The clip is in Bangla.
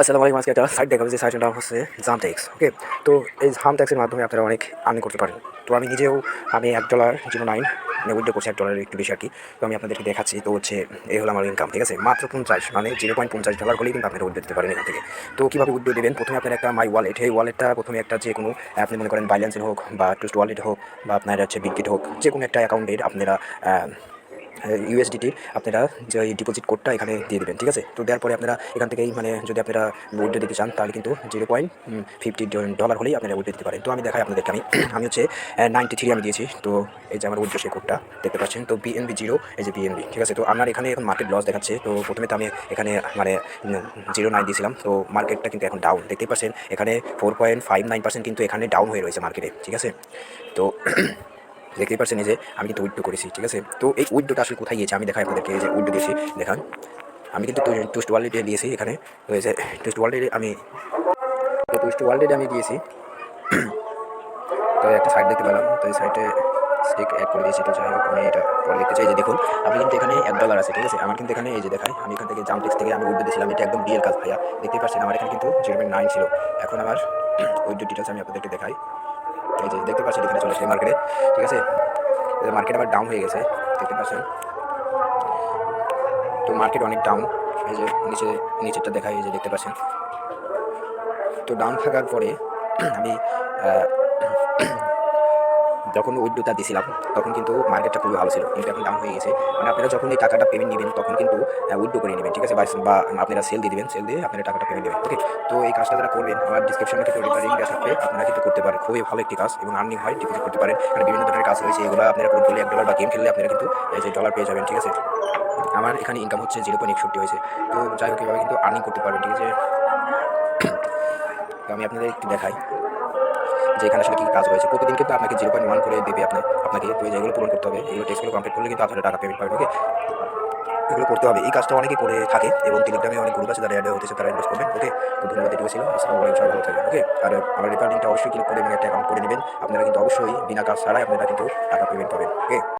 আসসালামু আলাইকুম। আজকে একটা সাইট দেখাবো, যে সাইটের নাম হচ্ছে জামটেক্স। ওকে, তো এই জামটেক্সের মাধ্যমে আপনারা অনেক আর্নিং করতে পারেন। তো আমি নিজেও $1.09 মানে উইথড্র করছি, $1 একটু বেশি আর কি। তো আমি আপনাদেরকে দেখাচ্ছি। তো হচ্ছে এই হলো আমার ইনকাম, ঠিক আছে। মাত্র 50 মানে $0.50 হলেই কিন্তু আপনারা উইথড্র দিতে পারেন এখান থেকে। তো কীভাবে উইথড্র দেবেন? প্রথমে আপনার একটা মাই ওয়ালেট, এই ওয়ালেটটা প্রথমে একটা যে কোনো আপনি মনে করেন বাইন্যান্সের হোক বা টুস্ট ওয়ালেট হোক বা আপনার হচ্ছে বিটগেট হোক, যে কোনো একটা অ্যাকাউন্টের আপনারা ইউএসডিটি আপনারা যে ওই ডিপোজিট কোডটা এখানে দিয়ে দেবেন, ঠিক আছে। তো দেওয়ার পরে আপনারা এখান থেকেই মানে যদি আপনারা উইথড্র দিতে চান তাহলে কিন্তু $0.50 হলেই আপনারা উইথড্র দিতে পারেন। তো আমি দেখাই আপনাদেরকে। আমি হচ্ছে 93 আমি দিয়েছি। তো এই যে আমার উইথড্র সেই কোডটা দেখতে পাচ্ছেন। তো BNB 0, এই যে BNB, ঠিক আছে। তো আমার এখানে এখন মার্কেট লস দেখাচ্ছে। তো প্রথমে তো আমি এখানে মানে 0.9 দিয়েছিলাম। তো মার্কেটটা কিন্তু এখন ডাউন দেখতেই পাচ্ছেন। এখানে 4.59% কিন্তু এখানে ডাউন হয়ে রয়েছে মার্কেটে, ঠিক আছে। তো দেখতেই পাচ্ছেন এই যে আমি কিন্তু উইথড্র করেছি, ঠিক আছে। তো এই উইথড্রটা আসলে কোথায় গিয়েছে আমি দেখাই আপনাদেরকে। এই যে উইথড্র দিয়েছি, দেখান। আমি কিন্তু টুস্ট ওয়ালেটে দিয়েছি এখানে। তো এই যে টুস্ট ওয়ালেটে আমি দিয়েছি। তো একটা সাইট দেখতে পেলাম, তো এই সাইটে স্টিক অ্যাড করে দিয়েছি। তো যাই হোক, আমি এটা পরে দেখতে চাই। যে দেখুন, আমি কিন্তু এখানে $1 আছে, ঠিক আছে। আমার কিন্তু এখানে এই যে দেখাই, আমি এখান থেকে জামটেক্স থেকে আমি উইথড্র দিয়েছিলাম। এটা একদম রিয়েল কাজ ভাইয়া, দেখতেই পাচ্ছেন। আমার এখানে কিন্তু 0.9 ছিল। এখন আমার উইথড্র ডিটেলস আমি আপনাদেরকে দেখাই। এই যে দেখতে পাচ্ছেন এখানে চলে আসে মার্কেটে, ঠিক আছে। মার্কেট আবার ডাউন হয়ে গেছে, দেখতে পাচ্ছেন। তো মার্কেট অনেক ডাউন। এই যে নিচেরটা দেখাই, এই যে দেখতে পাচ্ছেন। তো ডাউন থাকার পরে আমি যখন উইথড্রটা দিয়েছিলাম তখন কিন্তু মার্কেটটা খুবই ভালো ছিল, কিন্তু এখন ডাউন হয়ে গেছে। মানে আপনারা যখন এই টাকাটা পেমেন্ট নেবেন তখন কিন্তু উইথড্র করে নেবেন, ঠিক আছে। বা আপনারা সেল দিয়ে দেবেন, সেল দিয়ে আপনারা টাকাটা পেমেন্ট দেবেন। ওকে, তো এই কাজটা যারা করবেন, আমার ডিসক্রিপশনে কিন্তু রেফারিং দেওয়া থাকবে, আপনারা কিন্তু করতে পারেন। খুবই ভালো একটি কাজ এবং আর্নিং হয়, ডিপোজিট করতে পারেন। কারণ বিভিন্ন ধরনের কাজ রয়েছে, এগুলো আপনারা কোন করলে $1 বা গেম খেললে আপনারা কিন্তু এই যে ডলার পেয়ে যাবেন, ঠিক আছে। আমার এখানে ইনকাম হচ্ছে 0.61 হয়েছে। তো যাই হোক, এভাবে কিন্তু আর্নিং করতে পারবেন, ঠিক আছে। তো আমি আপনাদের একটু দেখাই যে এখানে আসলে কী কাজ রয়েছে। প্রতিদিন কিন্তু আপনাকে 0.1 করে দেবে আপনাকে। তো যেগুলো পূরণ করতে হবে, এগুলো টেস্টগুলো কমপ্লিট করলে কিন্তু আপনারা টাকা পেমেন্ট পাবেন। ওকে, এগুলো করতে হবে। এই কাজটা অনেকেই করে থাকে এবং টেলিগ্রামে অনেক গ্রুপ আছে যারা অ্যাড হতেছে, তারা ইনভেস্ট করবেন। ওকে, তো ধন্যবাদ। এটুকু ছিল। আসসালামু আলাইকুম, সবাই ভালো থাকবেন। ওকে, আর আমার রেফার লিঙ্কটা অবশ্যই ক্লিক করে এবং একটা অ্যাকাউন্ট করে নেবেন। আপনারা কিন্তু অবশ্যই বিনা কাজ ছাড়াই আপনারা কিন্তু টাকা পেমেন্ট পাবেন। ওকে।